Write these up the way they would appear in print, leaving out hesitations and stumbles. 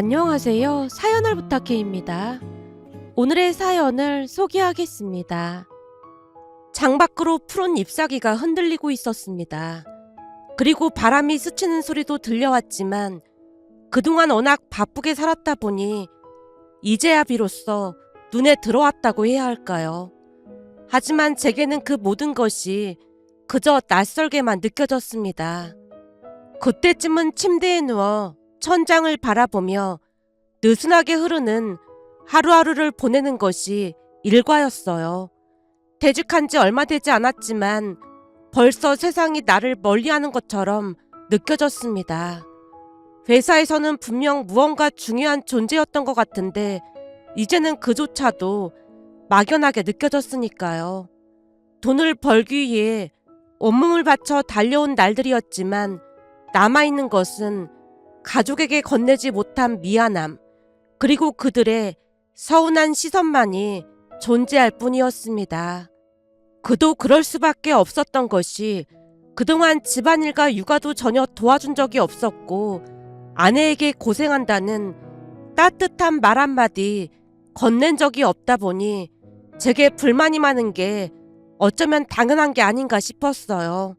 안녕하세요. 사연을 부탁해입니다. 오늘의 사연을 소개하겠습니다. 창밖으로 푸른 잎사귀가 흔들리고 있었습니다. 그리고 바람이 스치는 소리도 들려왔지만 그동안 워낙 바쁘게 살았다 보니 이제야 비로소 눈에 들어왔다고 해야 할까요? 하지만 제게는 그 모든 것이 그저 낯설게만 느껴졌습니다. 그때쯤은 침대에 누워 천장을 바라보며 느슨하게 흐르는 하루하루를 보내는 것이 일과였어요. 퇴직한 지 얼마 되지 않았지만 벌써 세상이 나를 멀리하는 것처럼 느껴졌습니다. 회사에서는 분명 무언가 중요한 존재였던 것 같은데 이제는 그조차도 막연하게 느껴졌으니까요. 돈을 벌기 위해 온몸을 바쳐 달려온 날들이었지만 남아있는 것은 가족에게 건네지 못한 미안함, 그리고 그들의 서운한 시선만이 존재할 뿐이었습니다. 그도 그럴 수밖에 없었던 것이 그동안 집안일과 육아도 전혀 도와준 적이 없었고 아내에게 고생한다는 따뜻한 말 한마디 건넨 적이 없다 보니 제게 불만이 많은 게 어쩌면 당연한 게 아닌가 싶었어요.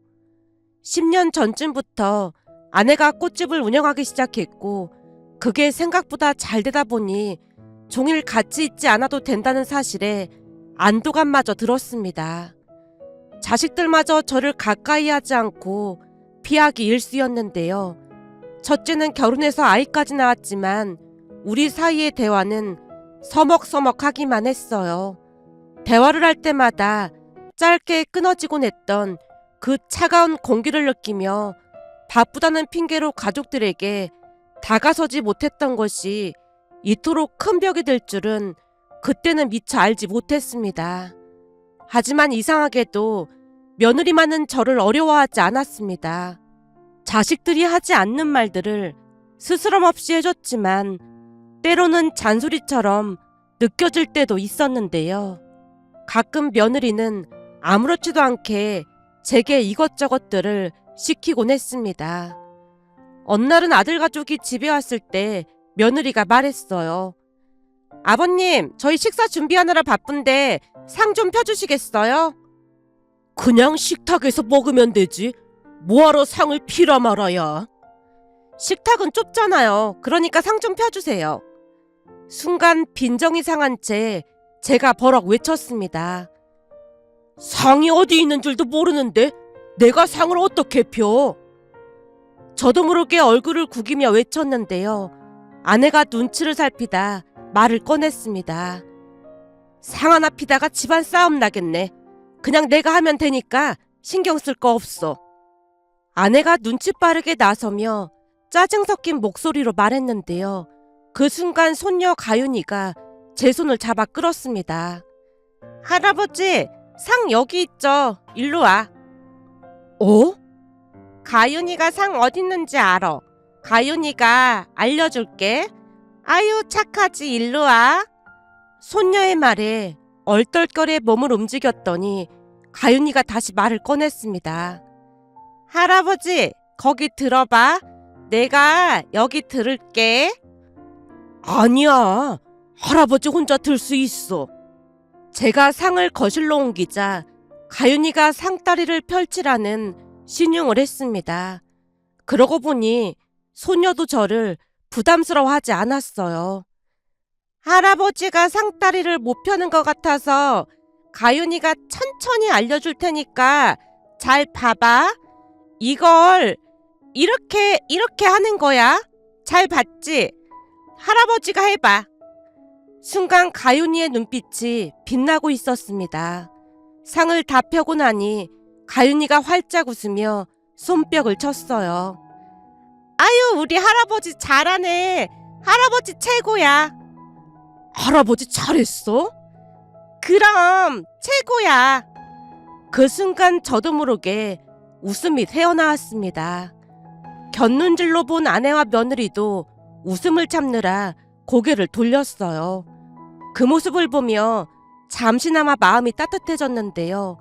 10년 전쯤부터 아내가 꽃집을 운영하기 시작했고 그게 생각보다 잘 되다 보니 종일 같이 있지 않아도 된다는 사실에 안도감마저 들었습니다. 자식들마저 저를 가까이 하지 않고 피하기 일쑤였는데요. 첫째는 결혼해서 아이까지 낳았지만 우리 사이의 대화는 서먹서먹하기만 했어요. 대화를 할 때마다 짧게 끊어지곤 했던 그 차가운 공기를 느끼며 바쁘다는 핑계로 가족들에게 다가서지 못했던 것이 이토록 큰 벽이 될 줄은 그때는 미처 알지 못했습니다. 하지만 이상하게도 며느리만은 저를 어려워하지 않았습니다. 자식들이 하지 않는 말들을 스스럼 없이 해줬지만 때로는 잔소리처럼 느껴질 때도 있었는데요. 가끔 며느리는 아무렇지도 않게 제게 이것저것들을 시키곤 했습니다. 어느 날은 아들 가족이 집에 왔을 때 며느리가 말했어요. 아버님, 저희 식사 준비하느라 바쁜데 상 좀 펴주시겠어요? 그냥 식탁에서 먹으면 되지. 뭐하러 상을 피라 말아야. 식탁은 좁잖아요. 그러니까 상 좀 펴주세요. 순간 빈정이 상한 채 제가 버럭 외쳤습니다. 상이 어디 있는 줄도 모르는데 내가 상을 어떻게 펴? 저도 모르게 얼굴을 구기며 외쳤는데요. 아내가 눈치를 살피다 말을 꺼냈습니다. 상 하나 피다가 집안 싸움 나겠네. 그냥 내가 하면 되니까 신경 쓸 거 없어. 아내가 눈치 빠르게 나서며 짜증 섞인 목소리로 말했는데요. 그 순간 손녀 가윤이가 제 손을 잡아 끌었습니다. 할아버지, 상 여기 있죠. 일로 와. 어? 가윤이가 상 어딨는지 알아. 가윤이가 알려줄게. 아유 착하지, 일로 와. 손녀의 말에 얼떨결에 몸을 움직였더니 가윤이가 다시 말을 꺼냈습니다. 할아버지, 거기 들어봐. 내가 여기 들을게. 아니야. 할아버지 혼자 들 수 있어. 제가 상을 거실로 옮기자 가윤이가 상다리를 펼치라는 신용을 했습니다. 그러고 보니 소녀도 저를 부담스러워하지 않았어요. 할아버지가 상다리를 못 펴는 것 같아서 가윤이가 천천히 알려줄 테니까 잘 봐봐. 이걸 이렇게 하는 거야. 잘 봤지? 할아버지가 해봐. 순간 가윤이의 눈빛이 빛나고 있었습니다. 상을 다 펴고 나니 가윤이가 활짝 웃으며 손뼉을 쳤어요. 아유, 우리 할아버지 잘하네. 할아버지 최고야. 할아버지 잘했어? 그럼 최고야. 그 순간 저도 모르게 웃음이 새어나왔습니다. 곁눈질로 본 아내와 며느리도 웃음을 참느라 고개를 돌렸어요. 그 모습을 보며 잠시나마 마음이 따뜻해졌는데요.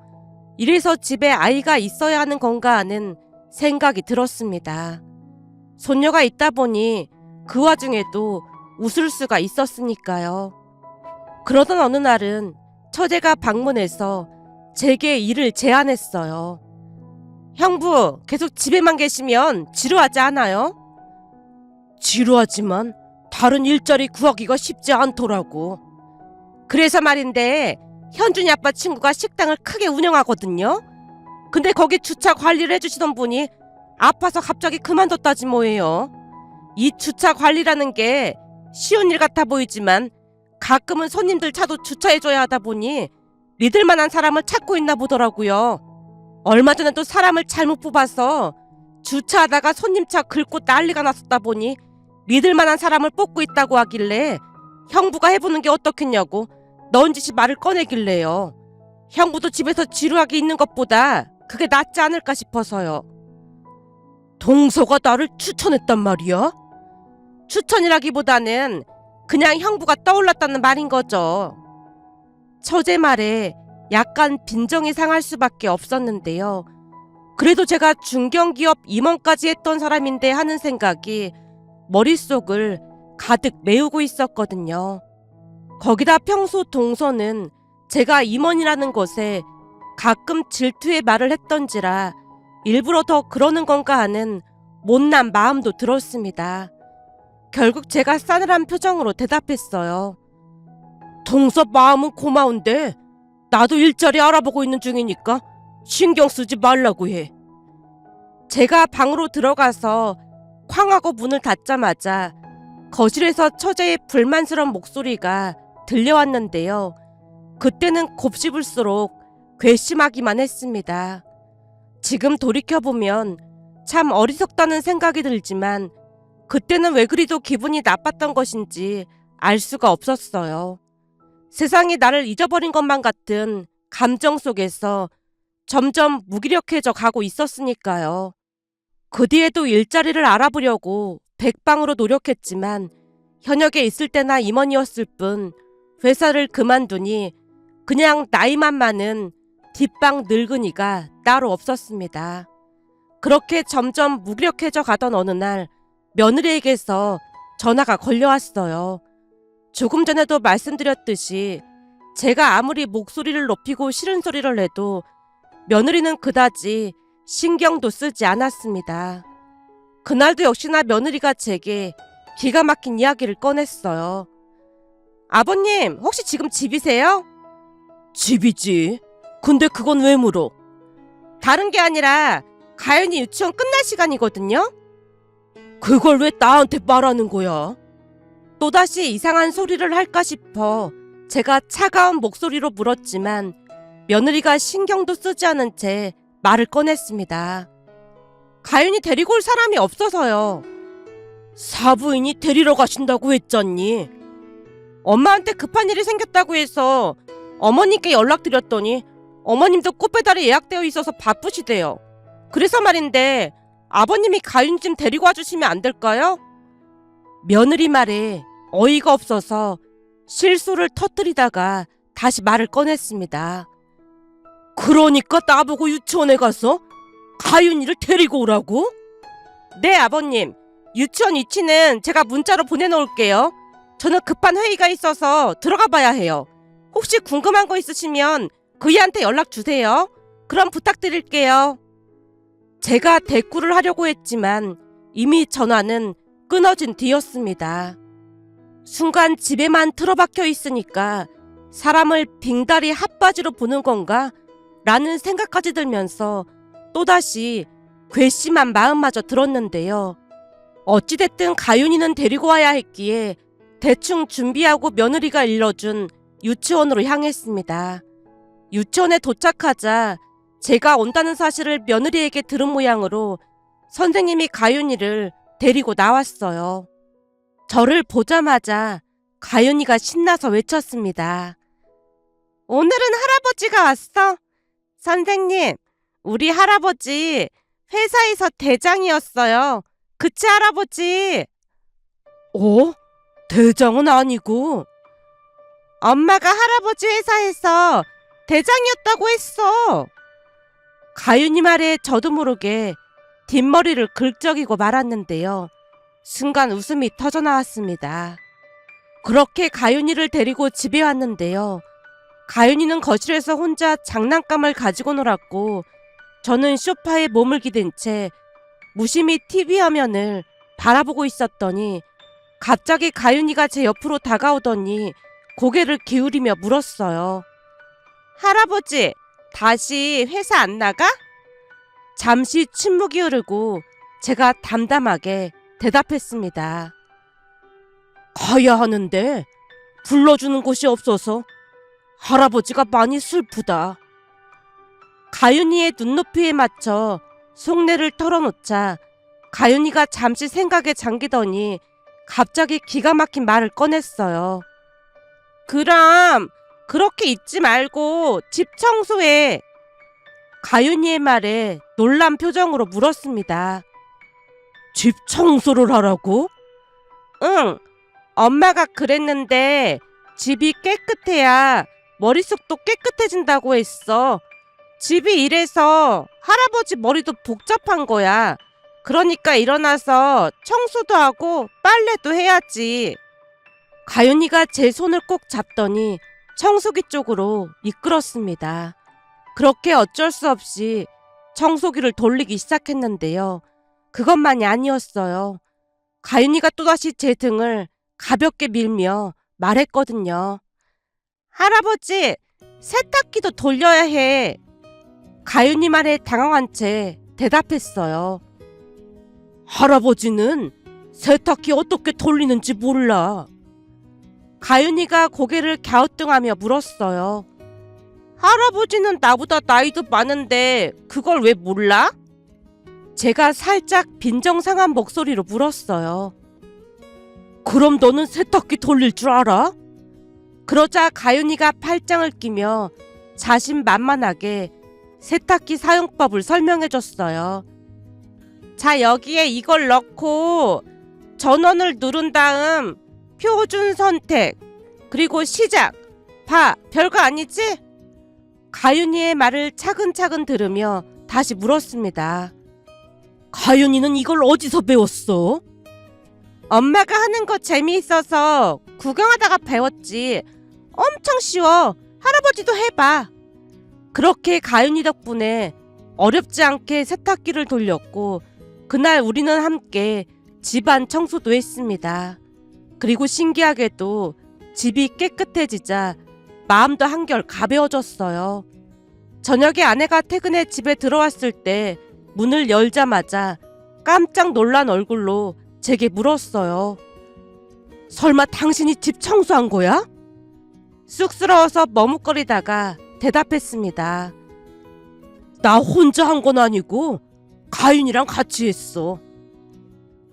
이래서 집에 아이가 있어야 하는 건가 하는 생각이 들었습니다. 손녀가 있다 보니 그 와중에도 웃을 수가 있었으니까요. 그러던 어느 날은 처제가 방문해서 제게 일을 제안했어요. 형부, 계속 집에만 계시면 지루하지 않아요? 지루하지만 다른 일자리 구하기가 쉽지 않더라고. 그래서 말인데 현준이 아빠 친구가 식당을 크게 운영하거든요. 근데 거기 주차 관리를 해주시던 분이 아파서 갑자기 그만뒀다지 뭐예요. 이 주차 관리라는 게 쉬운 일 같아 보이지만 가끔은 손님들 차도 주차해줘야 하다 보니 믿을 만한 사람을 찾고 있나 보더라고요. 얼마 전에도 사람을 잘못 뽑아서 주차하다가 손님 차 긁고 난리가 났었다 보니 믿을 만한 사람을 뽑고 있다고 하길래 형부가 해보는 게 어떻겠냐고 넌지시 말을 꺼내길래요. 형부도 집에서 지루하게 있는 것보다 그게 낫지 않을까 싶어서요. 동서가 나를 추천했단 말이야? 추천이라기보다는 그냥 형부가 떠올랐다는 말인 거죠. 처제 말에 약간 빈정이 상할 수밖에 없었는데요. 그래도 제가 중견기업 임원까지 했던 사람인데 하는 생각이 머릿속을 가득 메우고 있었거든요. 거기다 평소 동서는 제가 임원이라는 것에 가끔 질투의 말을 했던지라 일부러 더 그러는 건가 하는 못난 마음도 들었습니다. 결국 제가 싸늘한 표정으로 대답했어요. 동서 마음은 고마운데 나도 일자리 알아보고 있는 중이니까 신경 쓰지 말라고 해. 제가 방으로 들어가서 쾅 하고 문을 닫자마자 거실에서 처제의 불만스러운 목소리가 들려왔는데요. 그때는 곱씹을수록 괘씸하기만 했습니다. 지금 돌이켜보면 참 어리석다는 생각이 들지만 그때는 왜 그리도 기분이 나빴던 것인지 알 수가 없었어요. 세상이 나를 잊어버린 것만 같은 감정 속에서 점점 무기력해져 가고 있었으니까요. 그 뒤에도 일자리를 알아보려고 백방으로 노력했지만 현역에 있을 때나 임원이었을 뿐 회사를 그만두니 그냥 나이만 많은 뒷방 늙은이가 따로 없었습니다. 그렇게 점점 무기력해져 가던 어느 날 며느리에게서 전화가 걸려왔어요. 조금 전에도 말씀드렸듯이 제가 아무리 목소리를 높이고 싫은 소리를 해도 며느리는 그다지 신경도 쓰지 않았습니다. 그날도 역시나 며느리가 제게 기가 막힌 이야기를 꺼냈어요. 아버님, 혹시 지금 집이세요? 집이지. 근데 그건 왜 물어? 다른 게 아니라 가연이 유치원 끝날 시간이거든요? 그걸 왜 나한테 말하는 거야? 또다시 이상한 소리를 할까 싶어 제가 차가운 목소리로 물었지만 며느리가 신경도 쓰지 않은 채 말을 꺼냈습니다. 가연이 데리고 올 사람이 없어서요. 사부인이 데리러 가신다고 했잖니. 엄마한테 급한 일이 생겼다고 해서 어머님께 연락드렸더니 어머님도 꽃배달이 예약되어 있어서 바쁘시대요. 그래서 말인데 아버님이 가윤 좀 데리고 와주시면 안 될까요? 며느리 말에 어이가 없어서 실수를 터뜨리다가 다시 말을 꺼냈습니다. 그러니까 나보고 유치원에 가서 가윤이를 데리고 오라고? 네, 아버님. 유치원 위치는 제가 문자로 보내놓을게요. 저는 급한 회의가 있어서 들어가 봐야 해요. 혹시 궁금한 거 있으시면 그이한테 연락 주세요. 그럼 부탁드릴게요. 제가 대꾸를 하려고 했지만 이미 전화는 끊어진 뒤였습니다. 순간 집에만 틀어박혀 있으니까 사람을 빙다리 핫바지로 보는 건가? 라는 생각까지 들면서 또다시 괘씸한 마음마저 들었는데요. 어찌됐든 가윤이는 데리고 와야 했기에 대충 준비하고 며느리가 일러준 유치원으로 향했습니다. 유치원에 도착하자 제가 온다는 사실을 며느리에게 들은 모양으로 선생님이 가윤이를 데리고 나왔어요. 저를 보자마자 가윤이가 신나서 외쳤습니다. 오늘은 할아버지가 왔어. 선생님, 우리 할아버지 회사에서 대장이었어요. 그치, 할아버지? 대장은 아니고. 엄마가 할아버지 회사에서 대장이었다고 했어. 가윤이 말에 저도 모르게 뒷머리를 긁적이고 말았는데요. 순간 웃음이 터져나왔습니다. 그렇게 가윤이를 데리고 집에 왔는데요. 가윤이는 거실에서 혼자 장난감을 가지고 놀았고 저는 소파에 몸을 기댄 채 무심히 TV 화면을 바라보고 있었더니 갑자기 가윤이가 제 옆으로 다가오더니 고개를 기울이며 물었어요. 할아버지, 다시 회사 안 나가? 잠시 침묵이 흐르고 제가 담담하게 대답했습니다. 가야 하는데 불러주는 곳이 없어서 할아버지가 많이 슬프다. 가윤이의 눈높이에 맞춰 속내를 털어놓자 가윤이가 잠시 생각에 잠기더니 갑자기 기가 막힌 말을 꺼냈어요. 그럼 그렇게 있지 말고 집 청소해. 가윤이의 말에 놀란 표정으로 물었습니다. 집 청소를 하라고? 응, 엄마가 그랬는데 집이 깨끗해야 머릿속도 깨끗해진다고 했어. 집이 이래서 할아버지 머리도 복잡한 거야. 그러니까 일어나서 청소도 하고 빨래도 해야지. 가윤이가 제 손을 꼭 잡더니 청소기 쪽으로 이끌었습니다. 그렇게 어쩔 수 없이 청소기를 돌리기 시작했는데요. 그것만이 아니었어요. 가윤이가 또다시 제 등을 가볍게 밀며 말했거든요. 할아버지, 세탁기도 돌려야 해. 가윤이 말에 당황한 채 대답했어요. 할아버지는 세탁기 어떻게 돌리는지 몰라. 가윤이가 고개를 갸우뚱하며 물었어요. 할아버지는 나보다 나이도 많은데 그걸 왜 몰라? 제가 살짝 빈정상한 목소리로 물었어요. 그럼 너는 세탁기 돌릴 줄 알아? 그러자 가윤이가 팔짱을 끼며 자신만만하게 세탁기 사용법을 설명해줬어요. 자, 여기에 이걸 넣고 전원을 누른 다음 표준 선택, 그리고 시작. 봐, 별거 아니지? 가윤이의 말을 차근차근 들으며 다시 물었습니다. 가윤이는 이걸 어디서 배웠어? 엄마가 하는 거 재미있어서 구경하다가 배웠지. 엄청 쉬워. 할아버지도 해봐. 그렇게 가윤이 덕분에 어렵지 않게 세탁기를 돌렸고 그날 우리는 함께 집안 청소도 했습니다. 그리고 신기하게도 집이 깨끗해지자 마음도 한결 가벼워졌어요. 저녁에 아내가 퇴근해 집에 들어왔을 때 문을 열자마자 깜짝 놀란 얼굴로 제게 물었어요. 설마 당신이 집 청소한 거야? 쑥스러워서 머뭇거리다가 대답했습니다. 나 혼자 한 건 아니고 가윤이랑 같이 했어.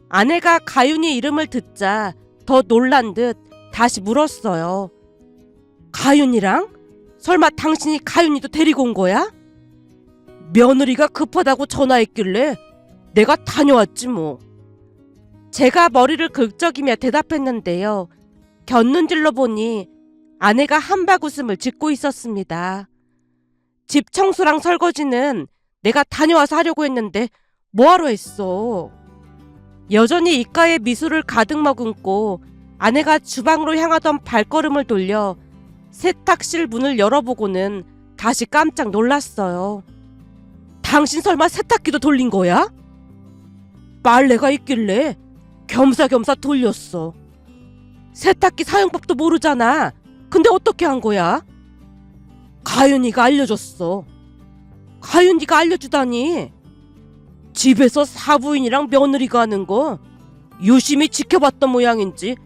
아내가 가윤이 이름을 듣자 더 놀란 듯 다시 물었어요. 가윤이랑? 설마 당신이 가윤이도 데리고 온 거야? 며느리가 급하다고 전화했길래 내가 다녀왔지 뭐. 제가 머리를 긁적이며 대답했는데요. 곁눈질로 보니 아내가 한박웃음을 짓고 있었습니다. 집 청소랑 설거지는 내가 다녀와서 하려고 했는데 뭐하러 했어? 여전히 입가에 미소를 가득 머금고 아내가 주방으로 향하던 발걸음을 돌려 세탁실 문을 열어보고는 다시 깜짝 놀랐어요. 당신 설마 세탁기도 돌린 거야? 빨래가 있길래 겸사겸사 돌렸어. 세탁기 사용법도 모르잖아. 근데 어떻게 한 거야? 가윤이가 알려줬어. 가윤이가 알려주다니. 집에서 사부인이랑 며느리가 하는 거 유심히 지켜봤던 모양인지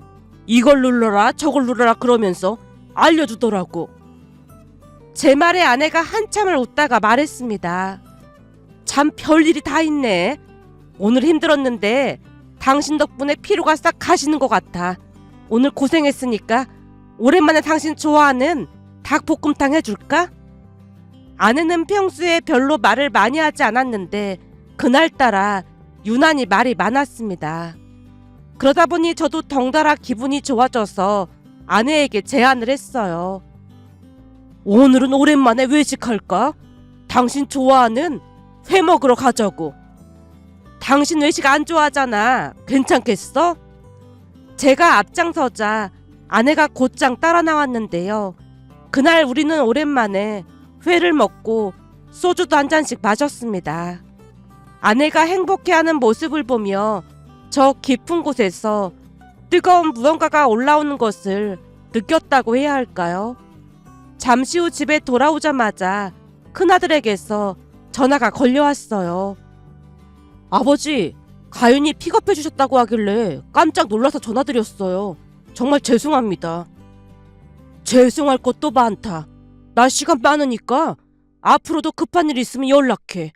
이걸 눌러라 저걸 눌러라 그러면서 알려주더라고. 제 말에 아내가 한참을 웃다가 말했습니다. 참 별일이 다 있네. 오늘 힘들었는데 당신 덕분에 피로가 싹 가시는 것 같아. 오늘 고생했으니까 오랜만에 당신 좋아하는 닭볶음탕 해줄까? 아내는 평소에 별로 말을 많이 하지 않았는데 그날따라 유난히 말이 많았습니다. 그러다 보니 저도 덩달아 기분이 좋아져서 아내에게 제안을 했어요. 오늘은 오랜만에 외식할까? 당신 좋아하는 회 먹으러 가자고. 당신 외식 안 좋아하잖아. 괜찮겠어? 제가 앞장서자 아내가 곧장 따라 나왔는데요. 그날 우리는 오랜만에 회를 먹고 소주도 한 잔씩 마셨습니다. 아내가 행복해하는 모습을 보며 저 깊은 곳에서 뜨거운 무언가가 올라오는 것을 느꼈다고 해야 할까요? 잠시 후 집에 돌아오자마자 큰아들에게서 전화가 걸려왔어요. 아버지, 가윤이 픽업해 주셨다고 하길래 깜짝 놀라서 전화드렸어요. 정말 죄송합니다. 죄송할 것도 많다. 나 시간 많으니까 앞으로도 급한 일 있으면 연락해.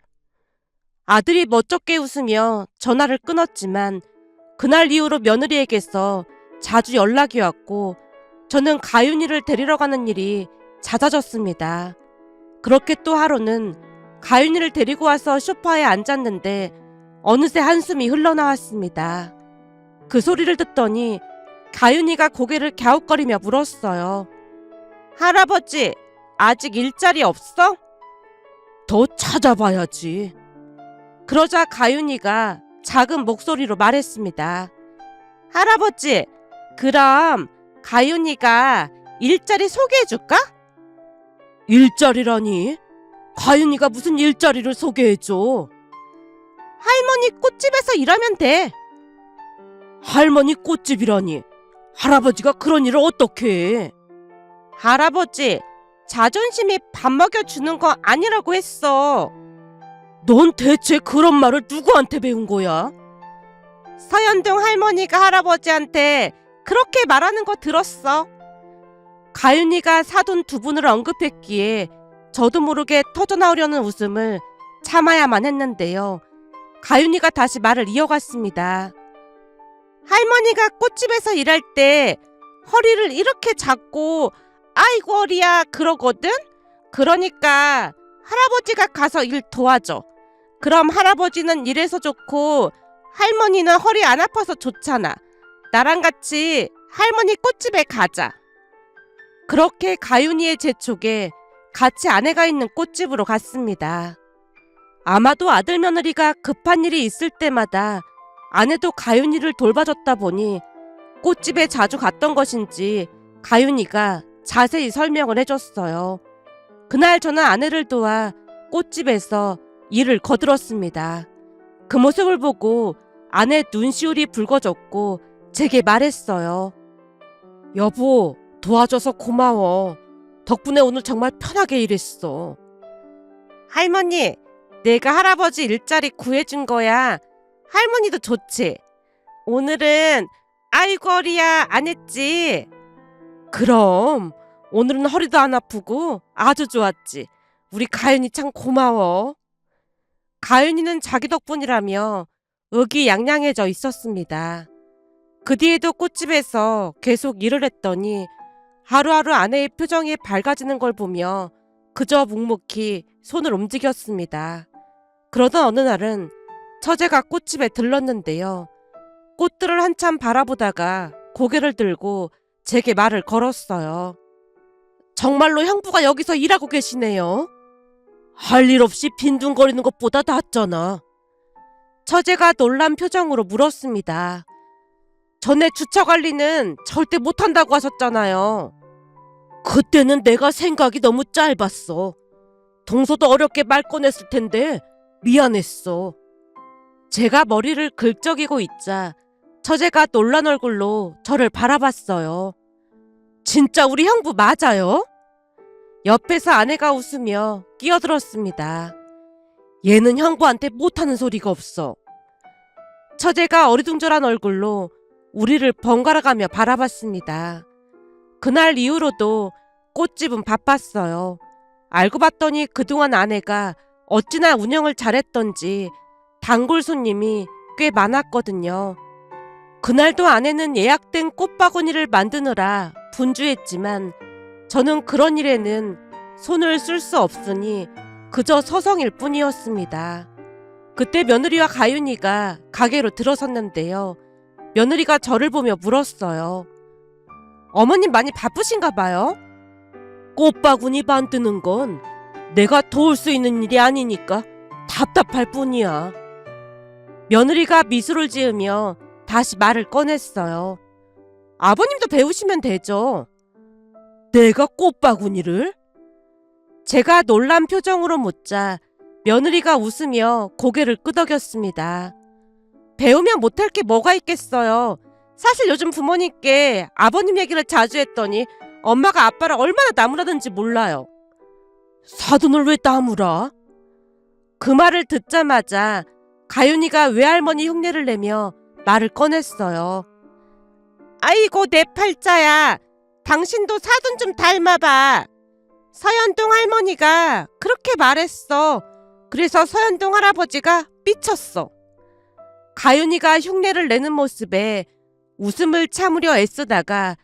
아들이 멋쩍게 웃으며 전화를 끊었지만 그날 이후로 며느리에게서 자주 연락이 왔고 저는 가윤이를 데리러 가는 일이 잦아졌습니다. 그렇게 또 하루는 가윤이를 데리고 와서 소파에 앉았는데 어느새 한숨이 흘러나왔습니다. 그 소리를 듣더니 가윤이가 고개를 갸웃거리며 물었어요. 할아버지, 아직 일자리 없어? 더 찾아봐야지. 그러자 가윤이가 작은 목소리로 말했습니다. 할아버지, 그럼 가윤이가 일자리 소개해줄까? 일자리라니? 가윤이가 무슨 일자리를 소개해줘? 할머니 꽃집에서 일하면 돼. 할머니 꽃집이라니? 할아버지가 그런 일을 어떻게 해? 할아버지, 자존심이 밥 먹여주는 거 아니라고 했어. 넌 대체 그런 말을 누구한테 배운 거야? 서연동 할머니가 할아버지한테 그렇게 말하는 거 들었어. 가윤이가 사돈 두 분을 언급했기에 저도 모르게 터져나오려는 웃음을 참아야만 했는데요. 가윤이가 다시 말을 이어갔습니다. 할머니가 꽃집에서 일할 때 허리를 이렇게 잡고 아이고 허리야 그러거든? 그러니까 할아버지가 가서 일 도와줘. 그럼 할아버지는 일해서 좋고 할머니는 허리 안 아파서 좋잖아. 나랑 같이 할머니 꽃집에 가자. 그렇게 가윤이의 재촉에 같이 아내가 있는 꽃집으로 갔습니다. 아마도 아들 며느리가 급한 일이 있을 때마다 아내도 가윤이를 돌봐줬다 보니 꽃집에 자주 갔던 것인지 가윤이가 자세히 설명을 해줬어요. 그날 저는 아내를 도와 꽃집에서 일을 거들었습니다. 그 모습을 보고 아내 눈시울이 붉어졌고 제게 말했어요. 여보, 도와줘서 고마워. 덕분에 오늘 정말 편하게 일했어. 할머니, 내가 할아버지 일자리 구해준 거야. 할머니도 좋지? 오늘은 아이고 허리야 안 했지? 그럼 오늘은 허리도 안 아프고 아주 좋았지. 우리 가윤이 참 고마워. 가윤이는 자기 덕분이라며 의기양양해져 있었습니다. 그 뒤에도 꽃집에서 계속 일을 했더니 하루하루 아내의 표정이 밝아지는 걸 보며 그저 묵묵히 손을 움직였습니다. 그러던 어느 날은 처제가 꽃집에 들렀는데요. 꽃들을 한참 바라보다가 고개를 들고 제게 말을 걸었어요. 정말로 형부가 여기서 일하고 계시네요. 할 일 없이 빈둥거리는 것보다 낫잖아. 처제가 놀란 표정으로 물었습니다. 전에 주차 관리는 절대 못한다고 하셨잖아요. 그때는 내가 생각이 너무 짧았어. 동서도 어렵게 말 꺼냈을 텐데 미안했어. 제가 머리를 긁적이고 있자 처제가 놀란 얼굴로 저를 바라봤어요. 진짜 우리 형부 맞아요? 옆에서 아내가 웃으며 끼어들었습니다. 얘는 형부한테 못하는 소리가 없어. 처제가 어리둥절한 얼굴로 우리를 번갈아가며 바라봤습니다. 그날 이후로도 꽃집은 바빴어요. 알고 봤더니 그동안 아내가 어찌나 운영을 잘했던지 단골 손님이 꽤 많았거든요. 그날도 아내는 예약된 꽃바구니를 만드느라 분주했지만 저는 그런 일에는 손을 쓸 수 없으니 그저 서성일 뿐이었습니다. 그때 며느리와 가윤이가 가게로 들어섰는데요. 며느리가 저를 보며 물었어요. 어머님 많이 바쁘신가 봐요? 꽃바구니 만드는 건 내가 도울 수 있는 일이 아니니까 답답할 뿐이야. 며느리가 미소를 지으며 다시 말을 꺼냈어요. 아버님도 배우시면 되죠. 내가 꽃바구니를? 제가 놀란 표정으로 묻자 며느리가 웃으며 고개를 끄덕였습니다. 배우면 못할 게 뭐가 있겠어요. 사실 요즘 부모님께 아버님 얘기를 자주 했더니 엄마가 아빠를 얼마나 나무라든지 몰라요. 사돈을 왜 나무라? 그 말을 듣자마자 가윤이가 외할머니 흉내를 내며 말을 꺼냈어요. 아이고 내 팔자야. 당신도 사돈 좀 닮아봐. 서현동 할머니가 그렇게 말했어. 그래서 서현동 할아버지가 삐쳤어. 가윤이가 흉내를 내는 모습에 웃음을 참으려 애쓰다가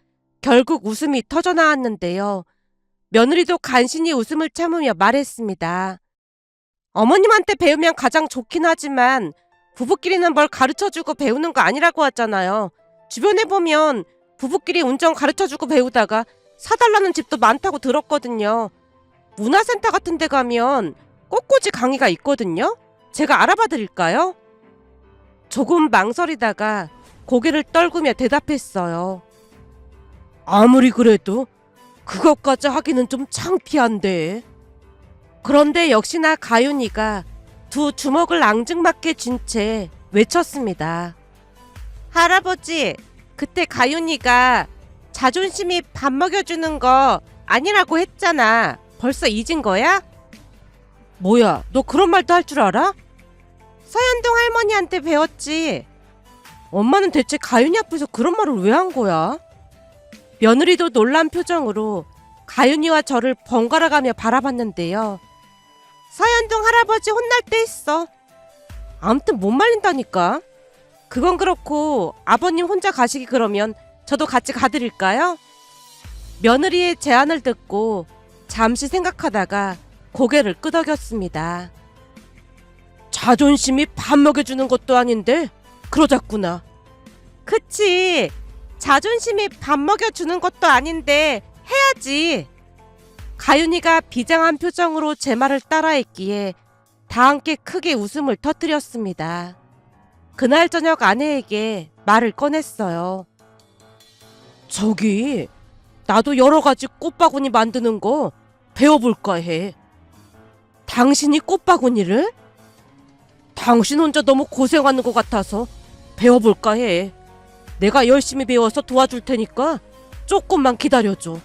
결국 웃음이 터져나왔는데요. 며느리도 간신히 웃음을 참으며 말했습니다. 어머님한테 배우면 가장 좋긴 하지만 부부끼리는 뭘 가르쳐주고 배우는 거 아니라고 하잖아요. 주변에 보면 부부끼리 운전 가르쳐주고 배우다가 사달라는 집도 많다고 들었거든요. 문화센터 같은 데 가면 꽃꽂이 강의가 있거든요. 제가 알아봐 드릴까요? 조금 망설이다가 고개를 떨구며 대답했어요. 아무리 그래도 그것까지 하기는 좀 창피한데. 그런데 역시나 가윤이가 두 주먹을 앙증맞게 쥔 채 외쳤습니다. 할아버지, 그때 가윤이가 자존심이 밥 먹여주는 거 아니라고 했잖아. 벌써 잊은 거야? 뭐야, 너 그런 말도 할 줄 알아? 서현동 할머니한테 배웠지. 엄마는 대체 가윤이 앞에서 그런 말을 왜 한 거야? 며느리도 놀란 표정으로 가윤이와 저를 번갈아가며 바라봤는데요. 서현동 할아버지 혼날 때 했어. 아무튼 못 말린다니까. 그건 그렇고 아버님 혼자 가시기 그러면 저도 같이 가드릴까요? 며느리의 제안을 듣고 잠시 생각하다가 고개를 끄덕였습니다. 자존심이 밥 먹여주는 것도 아닌데 그러자꾸나. 그치. 자존심이 밥 먹여주는 것도 아닌데 해야지. 가윤이가 비장한 표정으로 제 말을 따라했기에 다 함께 크게 웃음을 터뜨렸습니다. 그날 저녁 아내에게 말을 꺼냈어요. 저기 나도 여러 가지 꽃바구니 만드는 거 배워볼까 해. 당신이 꽃바구니를? 당신 혼자 너무 고생하는 것 같아서 배워볼까 해. 내가 열심히 배워서 도와줄 테니까 조금만 기다려줘.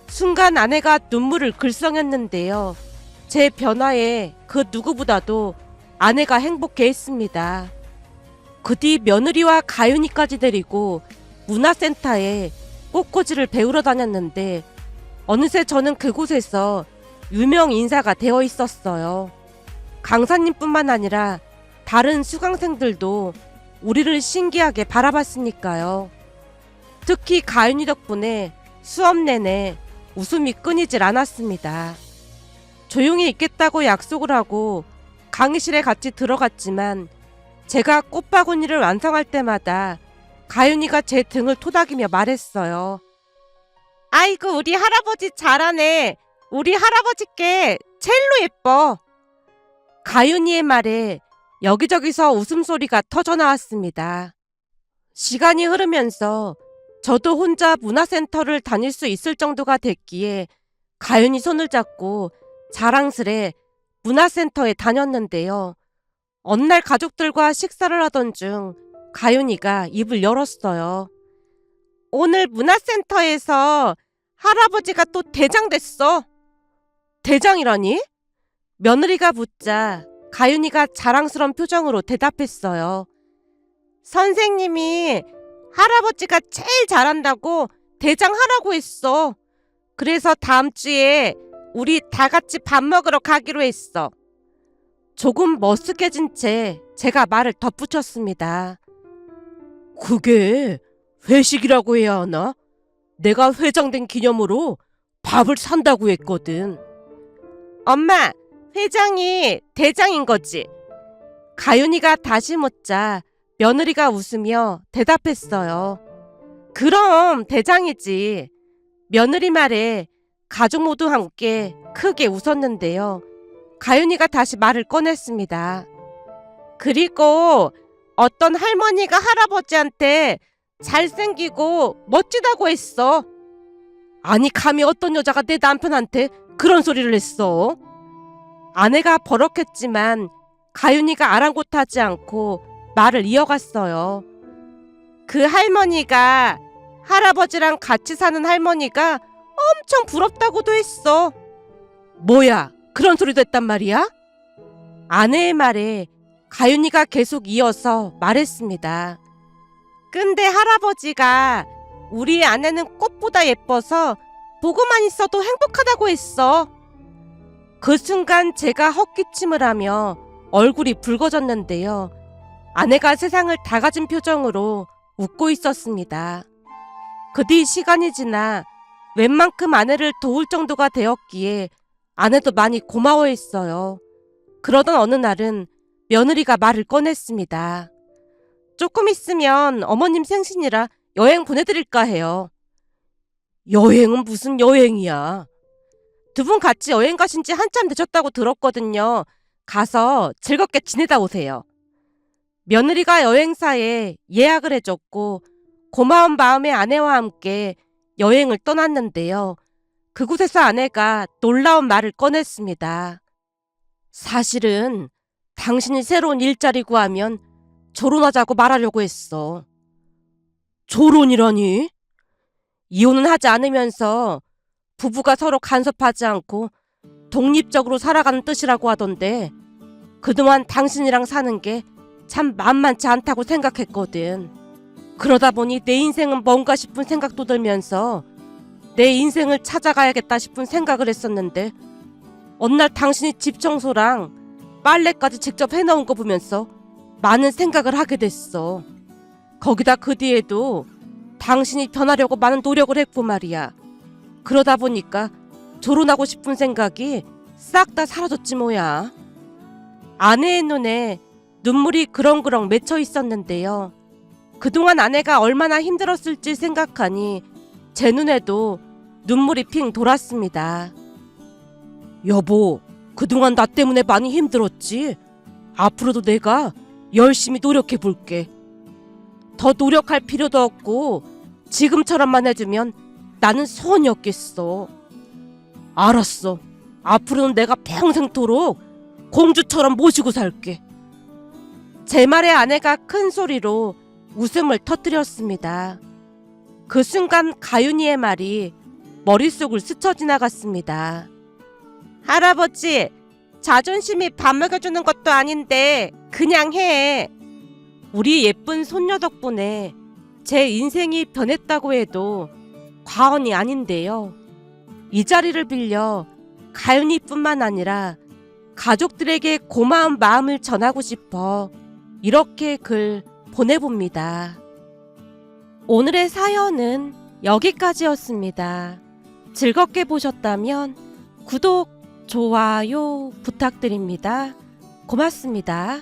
순간 아내가 눈물을 글썽였는데요. 제 변화에 그 누구보다도 아내가 행복해했습니다. 그 뒤 며느리와 가윤이까지 데리고 문화센터에 꽃꽂이를 배우러 다녔는데 어느새 저는 그곳에서 유명 인사가 되어 있었어요. 강사님뿐만 아니라 다른 수강생들도 우리를 신기하게 바라봤으니까요. 특히 가윤이 덕분에 수업 내내 웃음이 끊이질 않았습니다. 조용히 있겠다고 약속을 하고 강의실에 같이 들어갔지만 제가 꽃바구니를 완성할 때마다 가윤이가 제 등을 토닥이며 말했어요. 아이고 우리 할아버지 잘하네. 우리 할아버지께 제일로 예뻐. 가윤이의 말에 여기저기서 웃음소리가 터져나왔습니다. 시간이 흐르면서 저도 혼자 문화센터를 다닐 수 있을 정도가 됐기에 가윤이 손을 잡고 자랑스레 문화센터에 다녔는데요. 어느 날 가족들과 식사를 하던 중 가윤이가 입을 열었어요. 오늘 문화센터에서 할아버지가 또 대장 됐어. 대장이라니? 며느리가 묻자 가윤이가 자랑스러운 표정으로 대답했어요. 선생님이 할아버지가 제일 잘한다고 대장하라고 했어. 그래서 다음 주에 우리 다 같이 밥 먹으러 가기로 했어. 조금 머쓱해진 채 제가 말을 덧붙였습니다. 그게 회식이라고 해야 하나? 내가 회장된 기념으로 밥을 산다고 했거든. 엄마, 회장이 대장인 거지. 가윤이가 다시 묻자 며느리가 웃으며 대답했어요. 그럼 대장이지. 며느리 말에 가족 모두 함께 크게 웃었는데요. 가윤이가 다시 말을 꺼냈습니다. 그리고 어떤 할머니가 할아버지한테 잘생기고 멋지다고 했어. 아니, 감히 어떤 여자가 내 남편한테 그런 소리를 했어? 아내가 버럭했지만 가윤이가 아랑곳하지 않고 말을 이어갔어요. 그 할머니가 할아버지랑 같이 사는 할머니가 엄청 부럽다고도 했어. 뭐야, 그런 소리도 했단 말이야? 아내의 말에 가윤이가 계속 이어서 말했습니다. 근데 할아버지가 우리 아내는 꽃보다 예뻐서 보고만 있어도 행복하다고 했어. 그 순간 제가 헛기침을 하며 얼굴이 붉어졌는데요. 아내가 세상을 다 가진 표정으로 웃고 있었습니다. 그 뒤 시간이 지나 웬만큼 아내를 도울 정도가 되었기에 아내도 많이 고마워했어요. 그러던 어느 날은 며느리가 말을 꺼냈습니다. 조금 있으면 어머님 생신이라 여행 보내드릴까 해요. 여행은 무슨 여행이야. 두 분 같이 여행 가신 지 한참 되셨다고 들었거든요. 가서 즐겁게 지내다 오세요. 며느리가 여행사에 예약을 해줬고 고마운 마음에 아내와 함께 여행을 떠났는데요. 그곳에서 아내가 놀라운 말을 꺼냈습니다. 사실은 당신이 새로운 일자리 구하면 결혼하자고 말하려고 했어. 결혼이라니? 이혼은 하지 않으면서 부부가 서로 간섭하지 않고 독립적으로 살아가는 뜻이라고 하던데 그동안 당신이랑 사는 게 참 만만치 않다고 생각했거든. 그러다 보니 내 인생은 뭔가 싶은 생각도 들면서 내 인생을 찾아가야겠다 싶은 생각을 했었는데 어느 날 당신이 집 청소랑 빨래까지 직접 해놓은 거 보면서 많은 생각을 하게 됐어. 거기다 그 뒤에도 당신이 변하려고 많은 노력을 했고 말이야. 그러다 보니까 결혼하고 싶은 생각이 싹 다 사라졌지 뭐야. 아내의 눈에 눈물이 그렁그렁 맺혀 있었는데요. 그동안 아내가 얼마나 힘들었을지 생각하니 제 눈에도 눈물이 핑 돌았습니다. 여보, 그동안 나 때문에 많이 힘들었지? 앞으로도 내가 열심히 노력해 볼게. 더 노력할 필요도 없고 지금처럼만 해주면 나는 소원이 없겠어. 알았어. 앞으로는 내가 평생토록 공주처럼 모시고 살게. 제 말에 아내가 큰 소리로 웃음을 터뜨렸습니다. 그 순간 가윤이의 말이 머릿속을 스쳐 지나갔습니다. 할아버지, 자존심이 밥 먹여주는 것도 아닌데 그냥 해. 우리 예쁜 손녀 덕분에 제 인생이 변했다고 해도 과언이 아닌데요. 이 자리를 빌려 가윤이뿐만 아니라 가족들에게 고마운 마음을 전하고 싶어 이렇게 글 보내봅니다. 오늘의 사연은 여기까지였습니다. 즐겁게 보셨다면 구독, 좋아요 부탁드립니다. 고맙습니다.